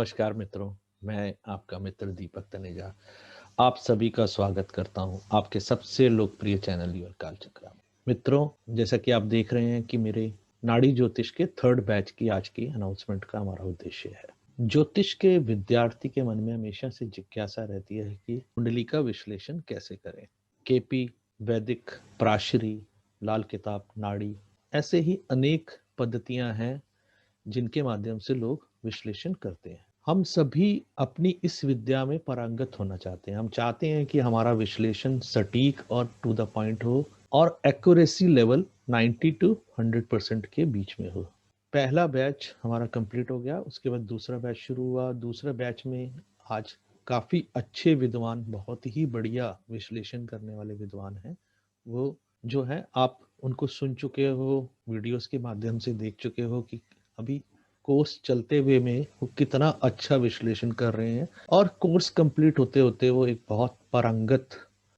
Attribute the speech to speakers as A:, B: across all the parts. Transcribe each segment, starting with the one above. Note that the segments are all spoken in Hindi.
A: नमस्कार मित्रों, मैं आपका मित्र दीपक तनेजा आप सभी का स्वागत करता हूं आपके सबसे लोकप्रिय चैनल योर कालचक्र में। मित्रों, जैसा कि आप देख रहे हैं कि मेरे नाड़ी ज्योतिष के थर्ड बैच की आज की अनाउंसमेंट का हमारा उद्देश्य है। ज्योतिष के विद्यार्थी के मन में हमेशा से जिज्ञासा रहती है कि कुंडली का विश्लेषण कैसे करें। केपी, वैदिक, प्राशरी, लाल किताब, नाड़ी, ऐसे ही अनेक पद्धतियां हैं जिनके माध्यम से लोग विश्लेषण करते हैं। हम सभी अपनी इस विद्या में पारंगत होना चाहते हैं। हम चाहते हैं कि हमारा विश्लेषण सटीक और टू द पॉइंट हो और एक्यूरेसी लेवल 90 टू 100% के बीच में हो। पहला बैच हमारा कंप्लीट हो गया, उसके बाद दूसरा बैच शुरू हुआ। दूसरे बैच में आज काफी अच्छे विद्वान, बहुत ही बढ़िया विश्लेषण करने वाले विद्वान हैं। वो जो है आप उनको सुन चुके हो, वीडियोस के माध्यम से देख चुके हो कि अभी कोर्स चलते हुए में वो कितना अच्छा विश्लेषण कर रहे हैं और कोर्स कंप्लीट होते होते वो एक बहुत पारंगत,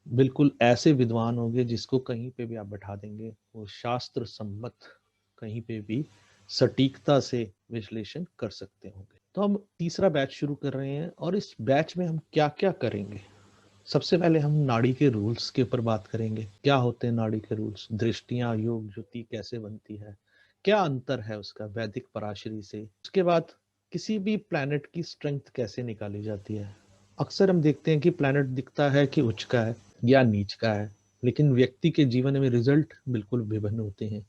A: बिल्कुल ऐसे विद्वान होंगे जिसको कहीं पे भी आप बैठा देंगे वो शास्त्र सम्मत कहीं पे भी सटीकता से विश्लेषण कर सकते होंगे। तो हम तीसरा बैच शुरू कर रहे हैं और इस बैच में हम क्या क्या करेंगे। सबसे पहले हम नाड़ी के रूल्स के ऊपर बात करेंगे। क्या होते हैं नाड़ी के रूल्स, दृष्टियां, योग, ज्योति कैसे बनती है, क्या अंतर है उसका वैदिक पराशरी से। उसके बाद किसी भी प्लैनेट की स्ट्रेंथ कैसे निकाली जाती है। अक्सर हम देखते हैं कि प्लैनेट दिखता है कि उच्च का है या नीच का है, लेकिन व्यक्ति के जीवन में रिजल्ट बिल्कुल विभिन्न होते हैं।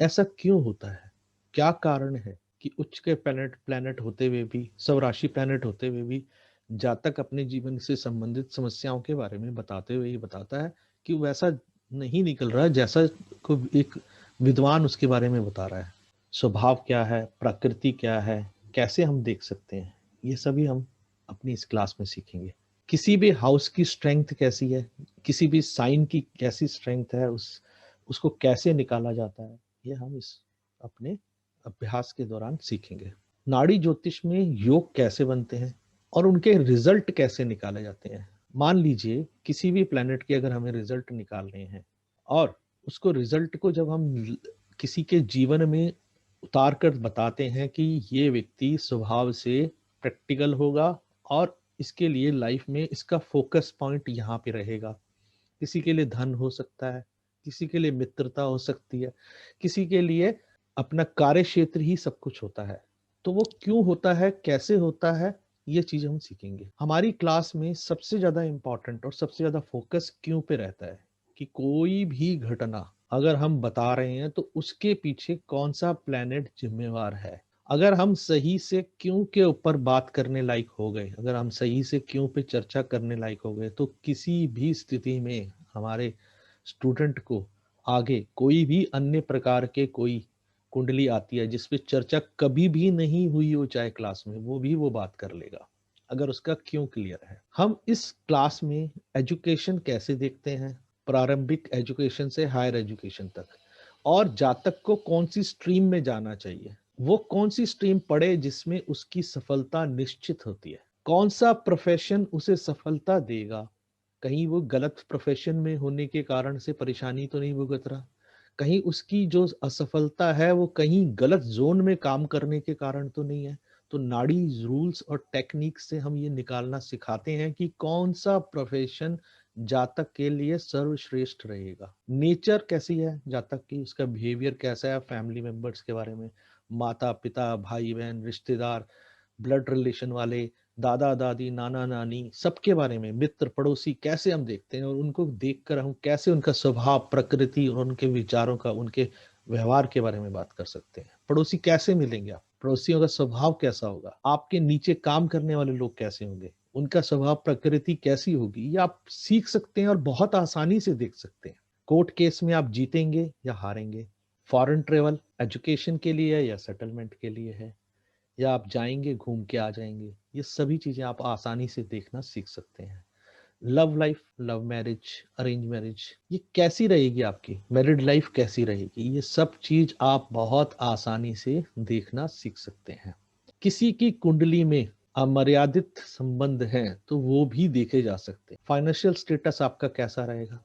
A: ऐसा क्यों होता है, क्या कारण है कि उच्च के प्लैनेट प्लैनेट होते हुए भी, स्वराशि प्लैनेट होते हुए भी जातक अपने जीवन से संबंधित समस्याओं के बारे में बताते हुए ही बताता है कि वैसा नहीं निकल रहा है जैसा को एक विद्वान उसके बारे में बता रहा है। स्वभाव क्या है, प्रकृति क्या है, कैसे हम देख सकते हैं, ये सभी हम अपनी इस क्लास में सीखेंगे। किसी भी हाउस की स्ट्रेंथ कैसी है, किसी भी साइन की कैसी स्ट्रेंथ है, उसको कैसे निकाला जाता है, ये हम इस अपने अभ्यास के दौरान सीखेंगे। नाड़ी ज्योतिष में योग कैसे बनते हैं और उनके रिजल्ट कैसे निकाले जाते हैं। मान लीजिए किसी भी प्लेनेट के अगर हमें रिजल्ट निकालने हैं और उसको रिजल्ट को जब हम किसी के जीवन में उतार कर बताते हैं कि ये व्यक्ति स्वभाव से प्रैक्टिकल होगा और इसके लिए लाइफ में इसका फोकस पॉइंट यहाँ पे रहेगा। किसी के लिए धन हो सकता है, किसी के लिए मित्रता हो सकती है, किसी के लिए अपना कार्य क्षेत्र ही सब कुछ होता है। तो वो क्यों होता है, कैसे होता है, ये चीज हम सीखेंगे। हमारी क्लास में सबसे ज्यादा इंपॉर्टेंट और सबसे ज्यादा फोकस क्यों पे रहता है कि कोई भी घटना अगर हम बता रहे हैं तो उसके पीछे कौन सा प्लेनेट जिम्मेवार है। अगर हम सही से क्यों के ऊपर बात करने लायक हो गए, अगर हम सही से क्यों पे चर्चा करने लायक हो गए, तो किसी भी स्थिति में हमारे स्टूडेंट को आगे कोई भी अन्य प्रकार के कोई कुंडली आती है जिस पे चर्चा कभी भी नहीं हुई हो चाहे क्लास में, वो भी वो बात कर लेगा अगर उसका क्यों क्लियर है। हम इस क्लास में एजुकेशन कैसे देखते हैं, प्रारंभिक एजुकेशन से हायर एजुकेशन तक, और जातक को कौन सी स्ट्रीम में जाना चाहिए, वो कौन सी स्ट्रीम पढ़े जिसमें उसकी सफलता निश्चित होती है, कौन सा प्रोफेशन उसे सफलता देगा, कहीं वो गलत प्रोफेशन में होने के कारण से परेशानी तो नहीं भुगत रहा, कहीं उसकी जो असफलता है वो कहीं गलत जोन में काम करने के कारण तो नहीं है। तो नाड़ी रूल्स और टेक्निक से हम ये निकालना सिखाते हैं कि कौन सा प्रोफेशन जातक के लिए सर्वश्रेष्ठ रहेगा। नेचर कैसी है जातक की, उसका बिहेवियर कैसा है, फैमिली मेंबर्स के बारे में, माता पिता, भाई बहन, रिश्तेदार, ब्लड रिलेशन वाले, दादा दादी, नाना नानी, सबके बारे में, मित्र पड़ोसी कैसे हम देखते हैं और उनको देखकर हम कैसे उनका स्वभाव, प्रकृति और उनके विचारों का, उनके व्यवहार के बारे में बात कर सकते हैं। पड़ोसी कैसे मिलेंगे, आप पड़ोसियों का स्वभाव कैसा होगा, आपके नीचे काम करने वाले लोग कैसे होंगे, उनका स्वभाव प्रकृति कैसी होगी, ये आप सीख सकते हैं और बहुत आसानी से देख सकते हैं। कोर्ट केस में आप जीतेंगे या हारेंगे, फॉरेन ट्रेवल एजुकेशन के लिए है या सेटलमेंट के लिए है, या आप जाएंगे घूम के आ जाएंगे, ये सभी चीजें आप आसानी से देखना सीख सकते हैं। Love life, love marriage, arrange marriage, ये कैसी रहेगी, आपकी मैरिड लाइफ कैसी रहेगी, ये सब चीज आप बहुत आसानी से देखना सीख सकते हैं। किसी की कुंडली में अमर्यादित संबंध हैं तो वो भी देखे जा सकते हैं। फाइनेंशियल स्टेटस आपका कैसा रहेगा,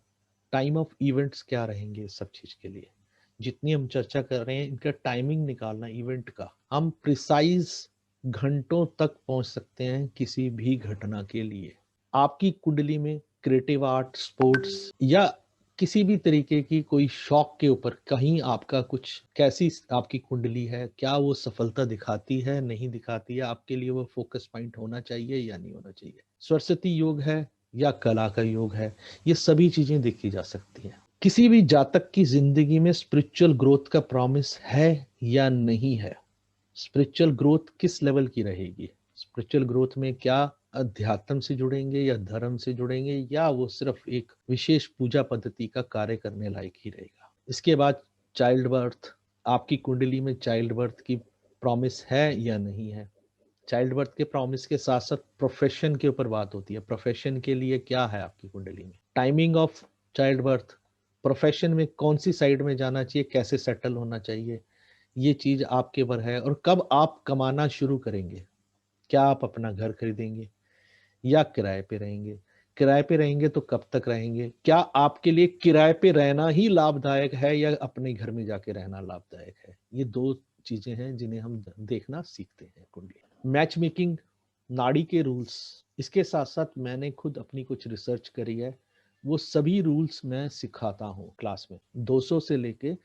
A: टाइम ऑफ इवेंट्स क्या रहेंगे, सब चीज के लिए जितनी हम चर्चा कर रहे हैं इनका टाइमिंग निकालना इवेंट का, हम प्रिसाइज घंटों तक पहुंच सकते हैं किसी भी घटना के लिए। आपकी कुंडली में क्रिएटिव आर्ट, स्पोर्ट्स या किसी भी तरीके की कोई शौक के ऊपर कहीं आपका कुछ, कैसी आपकी कुंडली है, क्या वो सफलता दिखाती है, नहीं दिखाती है, आपके लिए वो फोकस पॉइंट होना चाहिए या नहीं होना चाहिए, सरस्वती योग है या कला का योग है, ये सभी चीजें देखी जा सकती हैं। किसी भी जातक की जिंदगी में स्पिरिचुअल ग्रोथ का प्रॉमिस है या नहीं है, स्पिरिचुअल ग्रोथ किस लेवल की रहेगी, स्पिरिचुअल ग्रोथ में क्या अध्यात्म से जुड़ेंगे या धर्म से जुड़ेंगे, या वो सिर्फ एक विशेष पूजा पद्धति का कार्य करने लायक ही रहेगा। इसके बाद चाइल्ड बर्थ, आपकी कुंडली में चाइल्ड बर्थ की प्रॉमिस है या नहीं है। चाइल्ड बर्थ के प्रॉमिस के साथ साथ प्रोफेशन के ऊपर बात होती है, प्रोफेशन के लिए क्या है आपकी कुंडली में, timing of child birth, profession में कौन सी साइड में जाना चाहिए, कैसे सेटल होना चाहिए, ये चीज आपके ऊपर है। और कब आप कमाना शुरू करेंगे, क्या आप अपना घर खरीदेंगे या किराए पे रहेंगे, किराए पे रहेंगे तो कब तक रहेंगे, क्या आपके लिए किराए पे रहना ही लाभदायक है या अपने घर में जाके रहना लाभदायक है। ये दो चीजें हैं जिन्हें हम देखना सीखते हैं कुंडली। मैच मेकिंग, नाड़ी के रूल्स, इसके साथ साथ मैंने खुद अपनी कुछ रिसर्च करी है, वो सभी रूल्स मैं सिखाता हूँ क्लास में। 200 से लेके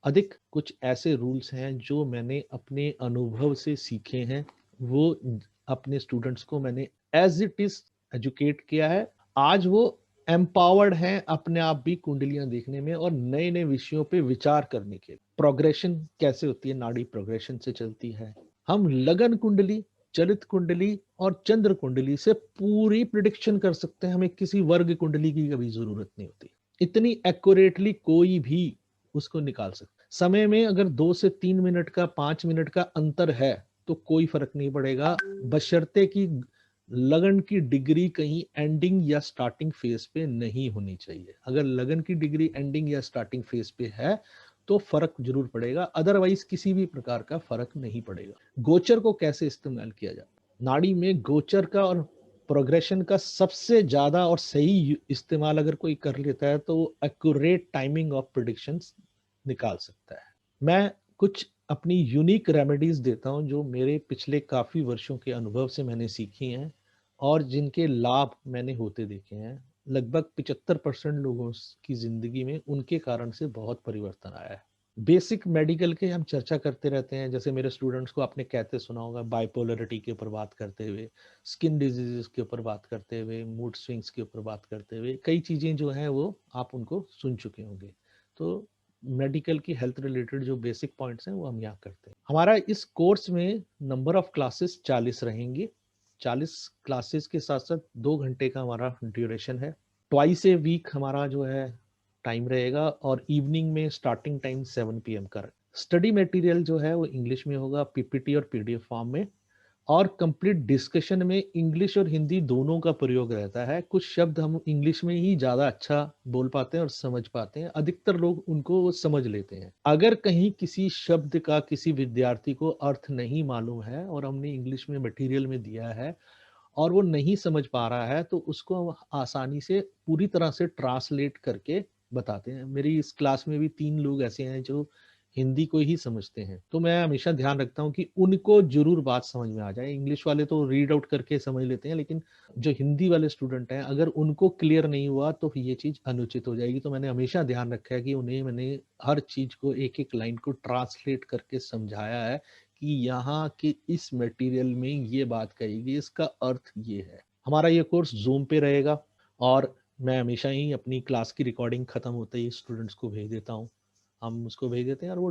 A: अधिक कुछ ऐसे रूल्स हैं जो मैंने अपने अनुभव से सीखे हैं, वो अपने स्टूडेंट्स को मैंने एज इट इज एजुकेट किया है। आज वो एम्पावर्ड हैं अपने आप भी कुंडलियां देखने में और नए नए विषयों पे विचार करने के। प्रोग्रेशन कैसे होती है, नाड़ी प्रोग्रेशन से चलती है। हम लगन कुंडली, चलित कुंडली और चंद्र कुंडली से पूरी प्रिडिक्शन कर सकते हैं, हमें किसी वर्ग कुंडली की कभी जरूरत नहीं होती। इतनी एक्यूरेटली कोई भी उसको निकाल सकता। समय में अगर 2 से 3 मिनट का, 5 मिनट का अंतर है तो कोई फर्क नहीं पड़ेगा, बशर्ते कि लगन की डिग्री कहीं एंडिंग या स्टार्टिंग फेज पे नहीं होनी चाहिए। अगर लगन की डिग्री एंडिंग या स्टार्टिंग फेज पे है तो फर्क जरूर पड़ेगा, अदरवाइज किसी भी प्रकार का फर्क नहीं पड़ेगा। गोचर को कैसे इस्तेमाल किया जाए, नाड़ी में गोचर का और प्रोग्रेशन का सबसे ज्यादा और सही इस्तेमाल अगर कोई कर लेता है तो एक्यूरेट टाइमिंग ऑफ प्रिडिक्शंस निकाल सकता है। मैं कुछ अपनी यूनिक रेमेडीज देता हूं जो मेरे पिछले काफी वर्षों के अनुभव से मैंने सीखी हैं और जिनके लाभ मैंने होते देखे हैं। लगभग 75% लोगों की जिंदगी में उनके कारण से बहुत परिवर्तन आया है। बेसिक मेडिकल के हम चर्चा करते रहते हैं, जैसे मेरे स्टूडेंट्स को आपने कहते सुना होगा, बाइपोलरिटी के ऊपर बात करते हुए, स्किन डिजीजेस के ऊपर बात करते हुए, मूड स्विंग्स के ऊपर बात करते हुए, कई चीजें जो हैं वो आप उनको सुन चुके होंगे। तो मेडिकल की हेल्थ रिलेटेड जो बेसिक पॉइंट्स हैं वो हम यहाँ करते हैं। हमारा इस कोर्स में नंबर ऑफ क्लासेस 40 रहेंगी। 40 क्लासेस के साथ साथ 2 घंटे का हमारा ड्यूरेशन है। ट्वाइस ए वीक हमारा जो है टाइम रहेगा और इवनिंग में स्टार्टिंग टाइम 7 PM का। स्टडी मटेरियल जो है वो इंग्लिश में होगा, पीपीटी और पीडीएफ फॉर्म में, और कंप्लीट डिस्कशन में इंग्लिश और हिंदी दोनों का प्रयोग रहता है। कुछ शब्द हम इंग्लिश में ही ज्यादा अच्छा बोल पाते हैं और समझ पाते हैं, अधिकतर लोग उनको वो समझ लेते हैं। अगर कहीं किसी शब्द का किसी विद्यार्थी को अर्थ नहीं मालूम है और हमने इंग्लिश में मटेरियल में दिया है और वो नहीं समझ पा रहा है तो उसको हम आसानी से पूरी तरह से ट्रांसलेट करके बताते हैं। मेरी इस क्लास में भी 3 लोग ऐसे हैं जो हिंदी को ही समझते हैं, तो मैं हमेशा ध्यान रखता हूँ कि उनको जरूर बात समझ में आ जाए। इंग्लिश वाले तो रीड आउट करके समझ लेते हैं, लेकिन जो हिंदी वाले स्टूडेंट हैं अगर उनको क्लियर नहीं हुआ तो ये चीज अनुचित हो जाएगी। तो मैंने हमेशा ध्यान रखा है कि उन्हें मैंने हर चीज को, एक एक लाइन को ट्रांसलेट करके समझाया है कि यहाँ के इस मटेरियल में ये बात कहेगी, इसका अर्थ ये है। हमारा ये कोर्स जूम पे रहेगा और मैं हमेशा ही अपनी क्लास की रिकॉर्डिंग खत्म होते ही स्टूडेंट्स को भेज देता हूँ। हम उसको भेज देते हैं और वो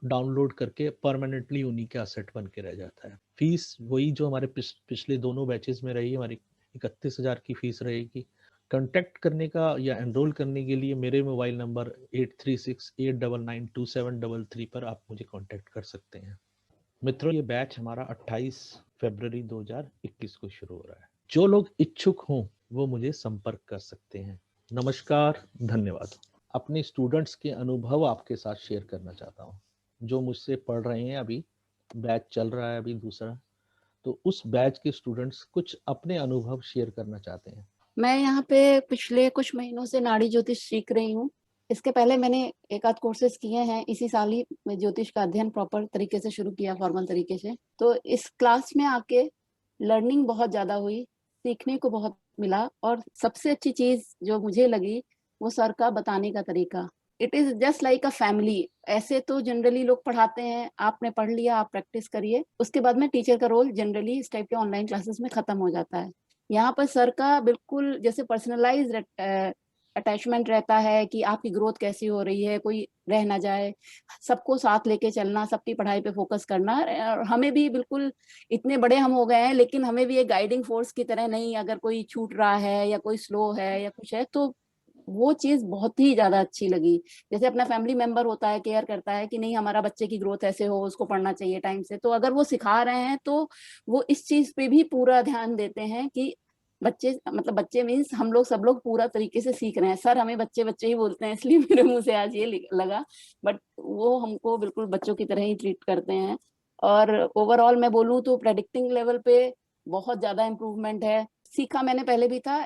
A: डाउनलोड करके परमानेंटली उन्हीं का असेट बन के रह जाता है। फीस वही जो हमारे पिछले दोनों बैचेस में रही, हमारी 31,000 की फीस रहेगी। कांटेक्ट करने का या एनरोल करने के लिए मेरे मोबाइल नंबर 8368992733 पर आप मुझे कांटेक्ट कर सकते हैं। मित्रों, ये बैच हमारा 28 फरवरी 2021 को शुरू हो रहा है। जो लोग इच्छुक हों वो मुझे संपर्क कर सकते हैं। नमस्कार, धन्यवाद। अपने स्टूडेंट्स के अनुभव आपके साथ शेयर करना चाहता हूँ जो मुझसे पढ़ रहे हैं। अभी बैच चल रहा है, अभी दूसरा, तो उस बैच के स्टूडेंट्स कुछ अपने अनुभव शेयर करना चाहते हैं।
B: मैं यहाँ पे पिछले कुछ महीनों से नाड़ी ज्योतिष सीख रही हूँ इसके पहले मैंने एक आध कोर्सेज किए हैं, इसी साल ही मैं ज्योतिष का अध्ययन प्रॉपर तरीके से शुरू किया, फॉर्मल तरीके से। तो इस क्लास में आके लर्निंग बहुत ज्यादा हुई, सीखने को बहुत मिला, और सबसे अच्छी चीज जो मुझे लगी वो सर का बताने का तरीका। It is just like a family. ऐसे तो जनरली लोग पढ़ाते हैं, आपने पढ़ लिया, आप प्रैक्टिस करिए, उसके बाद में टीचर का रोल जनरली इस टाइप के ऑनलाइन क्लासेस में खत्म हो जाता है। यहाँ पर सर का बिल्कुल जैसे पर्सनलाइज अटैचमेंट रहता है कि आपकी ग्रोथ कैसी हो रही है, कोई रह ना जाए, सबको साथ लेके चलना, सबकी पढ़ाई पे फोकस करना। और हमें भी बिल्कुल, इतने बड़े हम हो गए हैं लेकिन हमें भी एक गाइडिंग फोर्स की तरह नहीं, अगर कोई छूट रहा है या कोई स्लो है या कुछ है तो वो चीज बहुत ही ज्यादा अच्छी लगी। जैसे अपना फैमिली मेंबर होता है, केयर करता है कि नहीं हमारा बच्चे की ग्रोथ ऐसे हो, उसको पढ़ना चाहिए टाइम से, तो अगर वो सिखा रहे हैं तो वो इस चीज पे भी पूरा ध्यान देते हैं कि बच्चे, मतलब बच्चे मीन्स हम लोग, सब लोग पूरा तरीके से सीख रहे हैं। सर हमें बच्चे बच्चे ही बोलते हैं इसलिए मेरे मुंह से आज ये लगा, बट वो हमको बिल्कुल बच्चों की तरह ही ट्रीट करते हैं। और ओवरऑल मैं बोलूँ तो प्रेडिक्टिंग लेवल पे बहुत ज्यादा इम्प्रूवमेंट है। सीखा मैंने पहले भी था,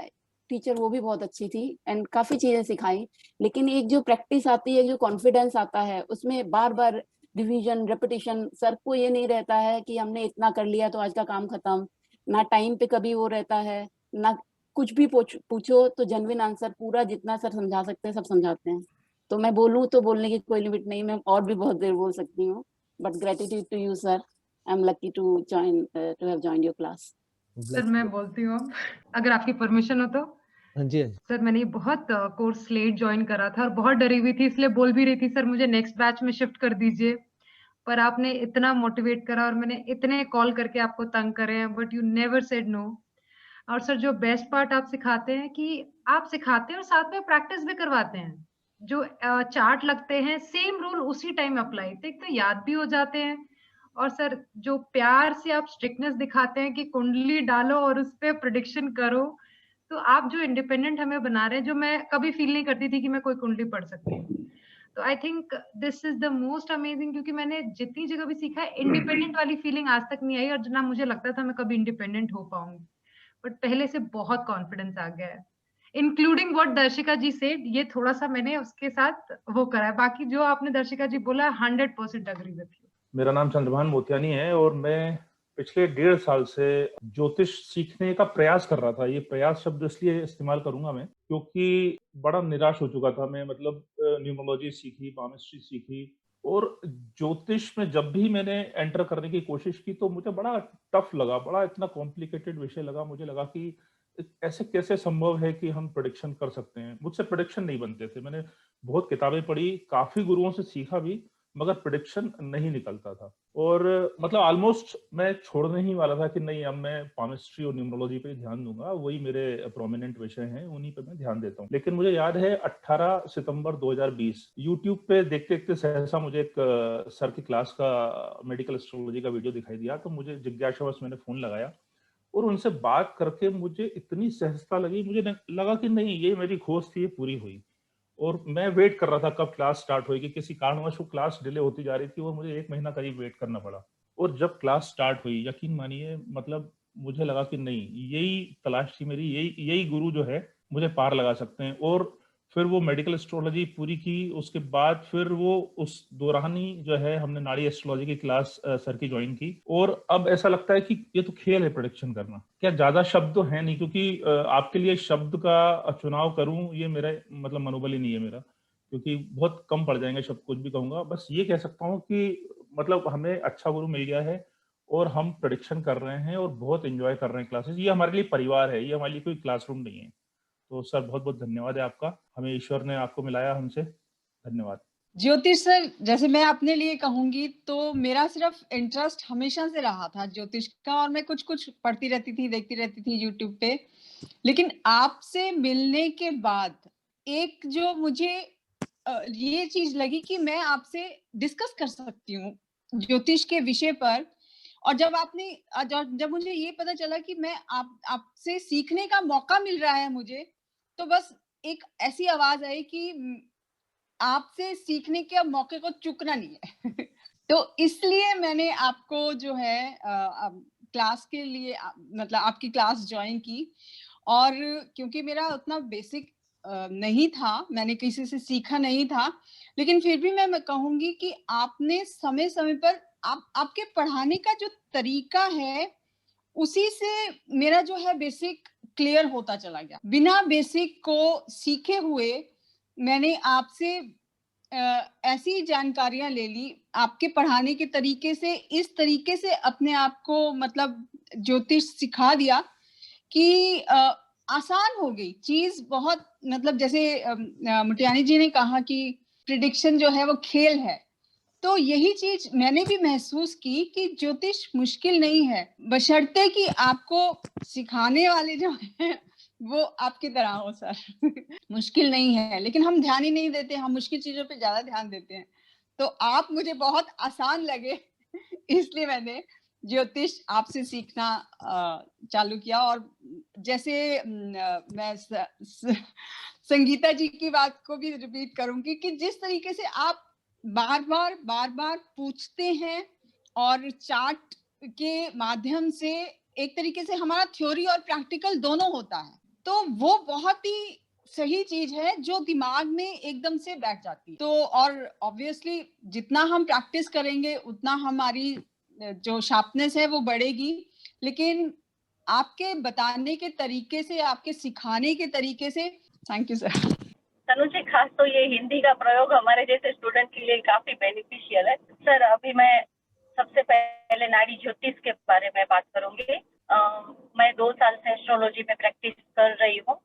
B: टीचर वो भी बहुत अच्छी थी एंड काफी चीजें सिखाई, लेकिन एक जो प्रैक्टिस आती है, जो कॉन्फिडेंस आता है उसमें, बार बार रिवीजन रेपिटेशन, सर को ये नहीं रहता है कि हमने इतना कर लिया तो आज का काम खत्म, ना टाइम पे कभी वो रहता है, ना कुछ भी पूछो तो जेन्युइन आंसर, पूरा जितना सर समझा सकते हैं सब समझाते हैं। तो मैं बोलूँ तो बोलने की कोई लिमिट नहीं, मैं और भी बहुत देर बोल सकती हूँ, but gratitude to you sir, I am lucky to have joined your class.
C: Sir मैं बोलती हूँ अब, अगर आपकी परमिशन हो तो।
A: हाँ जी, हाँ जी।
C: सर मैंने बहुत कोर्स लेट ज्वाइन करा था और बहुत डरी हुई थी, इसलिए बोल भी रही थी सर मुझे नेक्स्ट बैच में शिफ्ट कर दीजिए, पर आपने इतना मोटिवेट करा और मैंने इतने कॉल करके आपको तंग करे हैं, but you never said no. और सर जो बेस्ट पार्ट आप सिखाते हैं कि आप सिखाते हैं और साथ में प्रैक्टिस भी करवाते हैं। जो चार्ट लगते हैं सेम रूल उसी टाइम अप्लाई, तो एक तो याद भी हो जाते हैं, और सर जो प्यार से आप स्ट्रिक्टनेस दिखाते हैं कि कुंडली डालो और उस पे प्रिडिक्शन करो, तो आप जो इंडिपेंडेंट हमें बना रहे हैं, जो मैं कभी फील नहीं करती थी कि मैं कोई कुंडली पढ़ सकती हूँ। तो I think this is the most amazing, क्योंकि मैंने जितनी जगह भी सीखा है इंडिपेंडेंट वाली फीलिंग आज तक नहीं आई, और ना मुझे लगता था मैं कभी इंडिपेंडेंट हो पाऊंगी, बट पहले से बहुत कॉन्फिडेंस आ गया है। Including what Darshika ji said, ये थोड़ा सा मैंने उसके साथ वो करा है, बाकी जो आपने दर्शिका जी बोला 100% अग्री विथ यू।
D: मेरा नाम चंद्रभान मोतियानी है और मैं पिछले 1.5 साल से ज्योतिष सीखने का प्रयास कर रहा था। ये प्रयास शब्द इसलिए इस्तेमाल करूंगा मैं क्योंकि बड़ा निराश हो चुका था मैं। मतलब न्यूमरोलॉजी सीखी, पामिस्ट्री सीखी, और ज्योतिष में जब भी मैंने एंटर करने की कोशिश की तो मुझे बड़ा टफ लगा, बड़ा इतना कॉम्प्लिकेटेड विषय लगा। मुझे लगा कि ऐसे कैसे संभव है कि हम प्रेडिक्शन कर सकते हैं। मुझसे प्रेडिक्शन नहीं बनते थे। मैंने बहुत किताबें पढ़ी, काफी गुरुओं से सीखा भी, मगर प्रेडिक्शन नहीं निकलता था। और मतलब ऑलमोस्ट मैं छोड़ने ही वाला था कि नहीं, अब मैं पामिस्ट्री और न्यूमरोलॉजी पे ध्यान दूंगा, वही मेरे प्रोमिनेंट विषय हैं, उन्हीं पे मैं ध्यान देता हूँ। लेकिन मुझे याद है 18 सितंबर 2020 यूट्यूब पे देखते देखते सहसा मुझे एक सर की क्लास का मेडिकल एस्ट्रोलॉजी का वीडियो दिखाई दिया। तो मुझे जिज्ञासावश मैंने फोन लगाया और उनसे बात करके मुझे इतनी सहजता लगी, मुझे लगा कि नहीं, ये मेरी खोज थी, ये पूरी हुई। और मैं वेट कर रहा था कब क्लास स्टार्ट होगी। किसी कारणवश वो क्लास डिले होती जा रही थी और मुझे 1 महीना करीब वेट करना पड़ा। और जब क्लास स्टार्ट हुई, यकीन मानिए, मतलब मुझे लगा कि नहीं, यही तलाश थी मेरी, यही यही गुरु जो है मुझे पार लगा सकते हैं। और फिर वो मेडिकल एस्ट्रोलॉजी पूरी की। उसके बाद फिर वो उस दौरान ही जो है हमने नाड़ी एस्ट्रोलॉजी की क्लास सर की ज्वाइन की। और अब ऐसा लगता है कि ये तो खेल है प्रोडिक्शन करना। क्या ज्यादा शब्द तो है नहीं, क्योंकि आपके लिए शब्द का चुनाव करूं ये मेरा मतलब मनोबल ही नहीं है मेरा, क्योंकि बहुत कम पड़ जाएंगे शब्द। कुछ भी कहूंगा, बस ये कह सकता हूँ कि मतलब हमें अच्छा गुरु मिल गया है और हम प्रेडिक्शन कर रहे हैं और बहुत एंजॉय कर रहे हैं क्लासेस। ये हमारे लिए परिवार है, ये हमारे लिए कोई क्लासरूम नहीं है। तो सर बहुत बहुत धन्यवाद है आपका, हमें ईश्वर ने आपको मिलाया हमसे। धन्यवाद।
E: ज्योतिष सर, जैसे मैं अपने लिए कहूंगी तो मेरा सिर्फ इंटरेस्ट हमेशा से रहा था ज्योतिष का, और मैं कुछ कुछ पढ़ती रहती थी, देखती रहती थी यूट्यूब पे। लेकिन आपसे मिलने के बाद एक जो मुझे ये चीज लगी कि मैं आपसे डिस्कस कर सकती हूँ ज्योतिष के विषय पर। और जब आपने जब मुझे ये पता चला कि मैं आपसे सीखने का मौका मिल रहा है मुझे, तो बस एक ऐसी आवाज आई कि आपसे सीखने के मौके को चूकना नहीं है। तो इसलिए मैंने आपको जो है क्लास के लिए मतलब आपकी क्लास ज्वाइन की। और क्योंकि मेरा उतना बेसिक नहीं था, मैंने किसी से सीखा नहीं था, लेकिन फिर भी मैं कहूंगी कि आपने समय समय पर आपके पढ़ाने का जो तरीका है उसी से मेरा जो है बेसिक क्लियर होता चला गया। बिना बेसिक को सीखे हुए मैंने आपसे ऐसी जानकारियां ले ली, आपके पढ़ाने के तरीके से इस तरीके से अपने आप को मतलब ज्योतिष सिखा दिया कि आसान हो गई चीज बहुत। मतलब जैसे मुटियानी जी ने कहा कि प्रिडिक्शन जो है वो खेल है, तो यही चीज मैंने भी महसूस की कि ज्योतिष मुश्किल नहीं है, बशर्ते कि आपको सिखाने वाले जो है वो आपकी तरह हो सर। मुश्किल नहीं है, लेकिन हम ध्यान ही नहीं देते, हम मुश्किल चीजों पे ज्यादा ध्यान देते हैं। तो आप मुझे बहुत आसान लगे इसलिए मैंने ज्योतिष आपसे सीखना चालू किया। और जैसे मैं संगीता जी की बात को भी रिपीट करूंगी कि जिस तरीके से आप बार बार पूछते हैं और चार्ट के माध्यम से एक तरीके से हमारा थ्योरी और प्रैक्टिकल दोनों होता है, तो वो बहुत ही सही चीज है जो दिमाग में एकदम से बैठ जाती है। तो और ऑब्वियसली जितना हम प्रैक्टिस करेंगे उतना हमारी जो शार्पनेस है वो बढ़ेगी, लेकिन आपके बताने के तरीके से, आपके सिखाने के तरीके से, थैंक यू सर।
F: तनु जी, खास तो ये हिंदी का प्रयोग हमारे जैसे स्टूडेंट के लिए काफी बेनिफिशियल है। सर, अभी मैं सबसे पहले नाड़ी ज्योतिष के बारे में बात करूंगी। मैं 2 साल से एस्ट्रोलॉजी में प्रैक्टिस कर रही हूँ।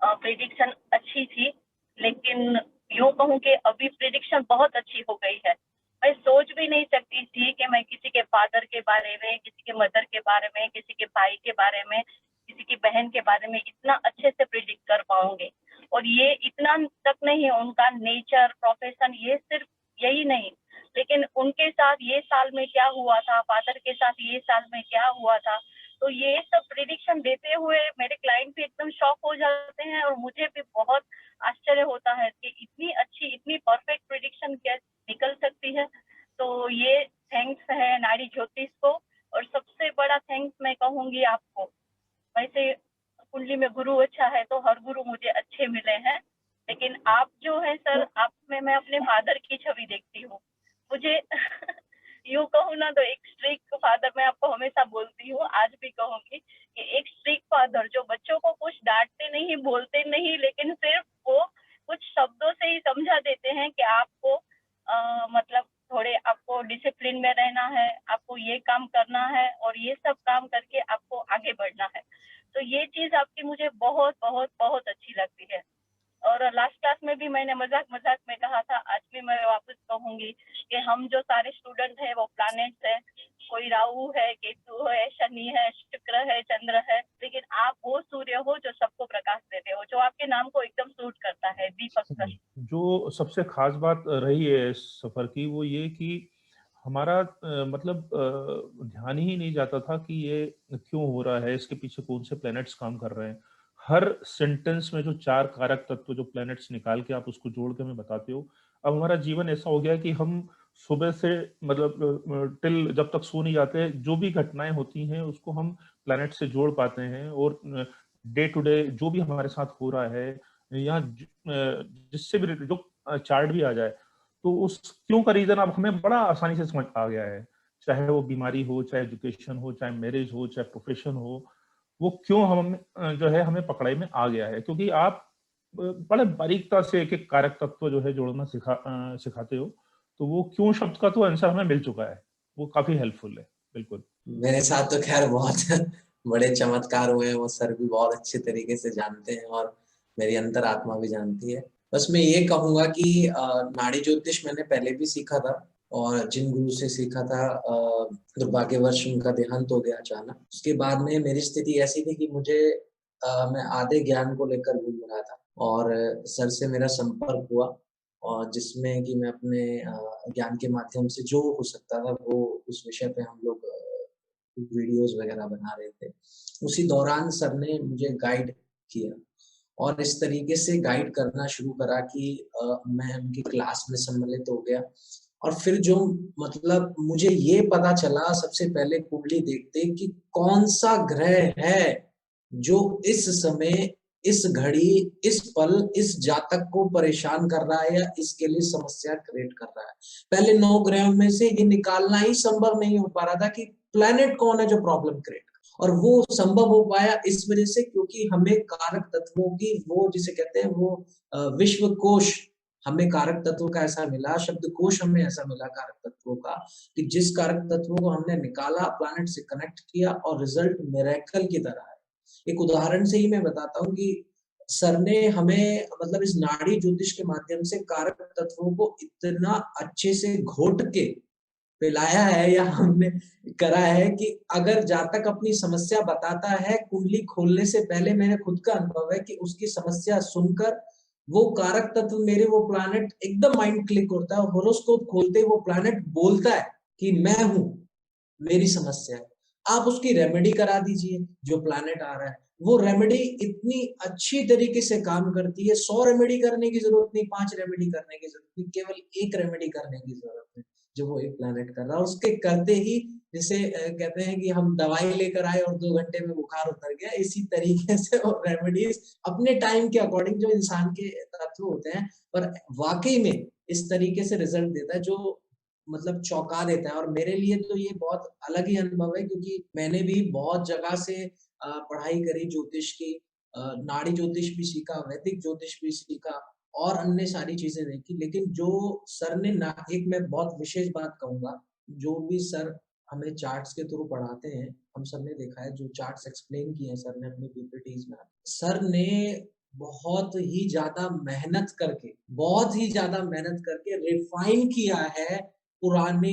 F: प्रिडिक्शन अच्छी थी, लेकिन यूँ कहूँ कि अभी प्रिडिक्शन बहुत अच्छी हो गई है। मैं सोच भी नहीं सकती थी कि मैं किसी के फादर के बारे में, किसी के मदर के बारे में, किसी के भाई के बारे में, किसी की बहन के बारे में इतना अच्छे से प्रिडिक्ट कर पाऊंगी। और ये इतना तक नहीं, उनका नेचर, प्रोफेशन, ये सिर्फ यही नहीं, लेकिन उनके साथ ये साल में क्या हुआ था, फादर के साथ ये साल में क्या हुआ था, तो ये सब प्रिडिक्शन देते हुए मेरे क्लाइंट भी एकदम शॉक हो जाते हैं और मुझे भी बहुत आश्चर्य होता है कि इतनी अच्छी, इतनी परफेक्ट प्रिडिक्शन क्या निकल सकती है। तो ये थैंक्स है नाड़ी ज्योतिष को। और सबसे बड़ा थैंक्स मैं कहूंगी आपको। वैसे कुंडली में गुरु अच्छा है तो हर गुरु मुझे अच्छे मिले हैं, लेकिन आप जो है सर, आप में मैं अपने फादर की छवि देखती हूँ। मुझे यूँ कहूँ ना तो एक स्ट्रिक्ट फादर, मैं आपको हमेशा बोलती हूँ, आज भी कहूंगी कि एक स्ट्रिक्ट फादर जो बच्चों को कुछ डांटते नहीं, बोलते नहीं, लेकिन सिर्फ वो कुछ शब्दों से ही समझा देते हैं कि आपको मतलब थोड़े आपको डिसिप्लिन में रहना है, आपको ये काम करना है और ये सब काम करके आपको आगे बढ़ना है। तो ये चीज आपकी मुझे बहुत बहुत बहुत अच्छी लगती है। और लास्ट क्लास में भी मैंने मजाक में कहा था, आज भी मैं वापस कहूंगी कि हम जो सारे स्टूडेंट हैं वो प्लैनेट्स हैं। कोई राहु है, केतु है, शनि है, शुक्र है, चंद्र है, लेकिन आप वो सूर्य हो जो सबको प्रकाश देते हो, जो आपके नाम को एकदम सूट करता है, दीपक सर।
D: जो सबसे खास बात रही है इस सफर की वो ये कि हमारा मतलब ध्यान ही नहीं जाता था कि ये क्यों हो रहा है, इसके पीछे कौन से प्लैनेट्स काम कर रहे हैं। हर सेंटेंस में जो 4 कारक तत्व जो प्लैनेट्स निकाल के आप उसको जोड़ के हमें बताते हो। अब हमारा जीवन ऐसा हो गया है कि हम सुबह से मतलब टिल जब तक सो नहीं जाते, जो भी घटनाएं होती हैं उसको हम प्लैनेट से जोड़ पाते हैं। और डे टू डे जो भी हमारे साथ हो रहा है या जिससे भी जो चार्ट भी आ जाए, तो उस क्यों का रीजन अब हमें बड़ा आसानी से समझ आ गया है। चाहे वो बीमारी हो, चाहे एजुकेशन हो, चाहे मैरिज हो, चाहे प्रोफेशन हो, वो क्यों हम जो है हमें पकड़ाई में आ गया है, क्योंकि आप बड़े बारीकता से एक एक कारक तत्व जो है जोड़ना सिखाते हो। तो वो क्यों शब्द का तो आंसर हमें मिल चुका है, वो काफी हेल्पफुल है। बिल्कुल
G: मेरे साथ तो खैर बहुत बड़े चमत्कार हुए हैं, वो सर भी बहुत अच्छे तरीके से जानते हैं और मेरी अंतरात्मा भी जानती है। बस मैं ये कहूंगा कि नाड़ी ज्योतिष मैंने पहले भी सीखा था और जिन गुरु से सीखा था दुर्भाग्यवश उनका देहांत हो गया अचानक। उसके बाद में मेरी स्थिति ऐसी थी कि मुझे मैं आधे ज्ञान को लेकर घूम रहा था और सर से मेरा संपर्क हुआ और जिसमें कि मैं अपने ज्ञान के माध्यम से जो हो सकता था वो उस विषय पे हम लोग वीडियोस वगैरह बना रहे थे। उसी दौरान सर ने मुझे गाइड किया और इस तरीके से गाइड करना शुरू करा कि मैं उनकी क्लास में सम्मिलित हो गया। और फिर जो मतलब मुझे ये पता चला सबसे पहले कुंडली देखते कि कौन सा ग्रह है जो इस समय इस घड़ी, इस पल, इस जातक को परेशान कर रहा है या इसके लिए समस्या क्रिएट कर रहा है। पहले 9 ग्रहों में से ये निकालना ही संभव नहीं हो पा रहा था कि प्लेनेट कौन है जो प्रॉब्लम क्रिएट, और वो संभव हो पाया इस वजह से क्योंकि हमें कारक तत्वों की वो जिसे कहते हैं वो विश्व कोश, हमें कारक तत्वों का ऐसा मिला, शब्द कोश हमें ऐसा मिला कारक तत्वों का, कि जिस कारक तत्वों को हमने निकाला, प्लैनेट से कनेक्ट किया और रिजल्ट मिरेकल की तरह है। एक उदाहरण से ही मैं बताता हूँ कि सर ने हमें मतलब इस नाड़ी ज्योतिष के माध्यम से कारक तत्वों को इतना अच्छे से घोट के पिलाया है या हमने करा है कि अगर जातक अपनी समस्या बताता है, कुंडली खोलने से पहले मेरे खुद का अनुभव है कि उसकी समस्या सुनकर वो कारक तत्व मेरे वो प्लैनेट एकदम माइंड क्लिक होता है और होरोस्कोप खोलते ही वो प्लैनेट बोलता है कि मैं हूं, मेरी समस्या है, आप उसकी रेमेडी करा दीजिए। जो प्लैनेट आ रहा है वो रेमेडी इतनी अच्छी तरीके से काम करती है, 100 रेमेडी करने की जरूरत नहीं, 5 रेमेडी करने की जरूरत नहीं, केवल 1 रेमेडी करने की जरूरत है जो वो एक प्लैनेट कर रहा है। उसके करते ही जैसे कहते हैं कि हम दवाई लेकर आए और 2 घंटे में बुखार उतर गया, इसी तरीके से वो रेमेडीज अपने टाइम के अकॉर्डिंग जो इंसान के तत्व होते हैं, पर वाकई में इस तरीके से रिजल्ट देता है जो मतलब चौंका देता है। और मेरे लिए तो ये बहुत अलग ही अनुभव है क्योंकि मैंने भी बहुत जगह से पढ़ाई करी ज्योतिष की, नाड़ी ज्योतिष भी सीखा, वैदिक ज्योतिष भी सीखा और अन्य सारी चीजें देखी, लेकिन जो सर ने ना, एक मैं बहुत विशेष बात कहूंगा, जो भी सर हमें चार्ट्स के थ्रू पढ़ाते हैं, हम सब ने देखा है जो चार्ट्स एक्सप्लेन किए हैं सर ने अपने पीपीटीज में, सर ने बहुत ही ज्यादा मेहनत करके, बहुत ही ज्यादा मेहनत करके रिफाइन किया है पुराने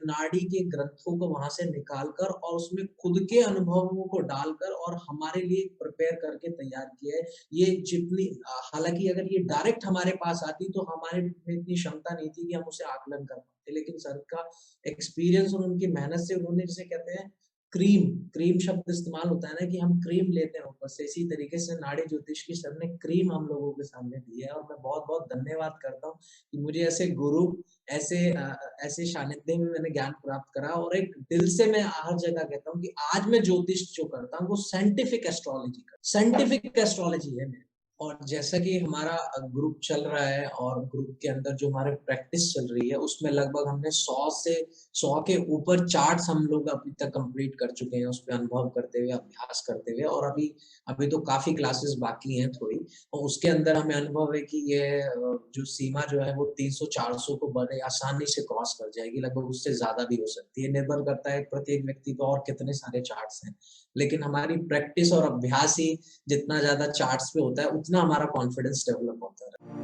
G: नाड़ी के ग्रंथों को वहां से निकालकर और उसमें खुद के अनुभवों को डालकर और हमारे लिए प्रिपेयर करके तैयार किया है। ये जितनी हालांकि अगर ये डायरेक्ट हमारे पास आती तो हमारे में इतनी क्षमता नहीं थी कि हम उसे आकलन कर पाते, लेकिन सर का एक्सपीरियंस और उनकी मेहनत से उन्होंने, जिसे कहते हैं क्रीम, क्रीम शब्द इस्तेमाल होता है ना कि हम क्रीम लेते हैं ऊपर से, इसी तरीके से नाड़ी ज्योतिष की सर ने क्रीम हम लोगों के सामने दी है। और मैं बहुत बहुत धन्यवाद करता हूँ कि मुझे ऐसे गुरु, ऐसे सानिध्य में मैंने ज्ञान प्राप्त करा। और एक दिल से मैं हर जगह कहता हूँ कि आज मैं ज्योतिष जो करता हूँ वो साइंटिफिक एस्ट्रोलॉजी है मेरी। और जैसा कि हमारा ग्रुप चल रहा है और ग्रुप के अंदर जो हमारे प्रैक्टिस चल रही है उसमें लगभग हमने 100 के ऊपर चार्ट्स हम लोग अभी तक कंप्लीट कर चुके हैं, उस पर अनुभव करते हुए, अभ्यास करते हुए। और अभी तो काफी क्लासेस बाकी हैं थोड़ी, और उसके अंदर हमें अनुभव है कि ये जो सीमा जो है वो 300-400 को बड़े आसानी से क्रॉस कर जाएगी, लगभग उससे ज्यादा भी हो सकती है। निर्भर करता है प्रत्येक व्यक्ति पर और कितने सारे चार्ट्स हैं, लेकिन हमारी प्रैक्टिस और अभ्यास ही जितना ज्यादा चार्ट्स पे होता है उतना हमारा कॉन्फिडेंस डेवलप होता है।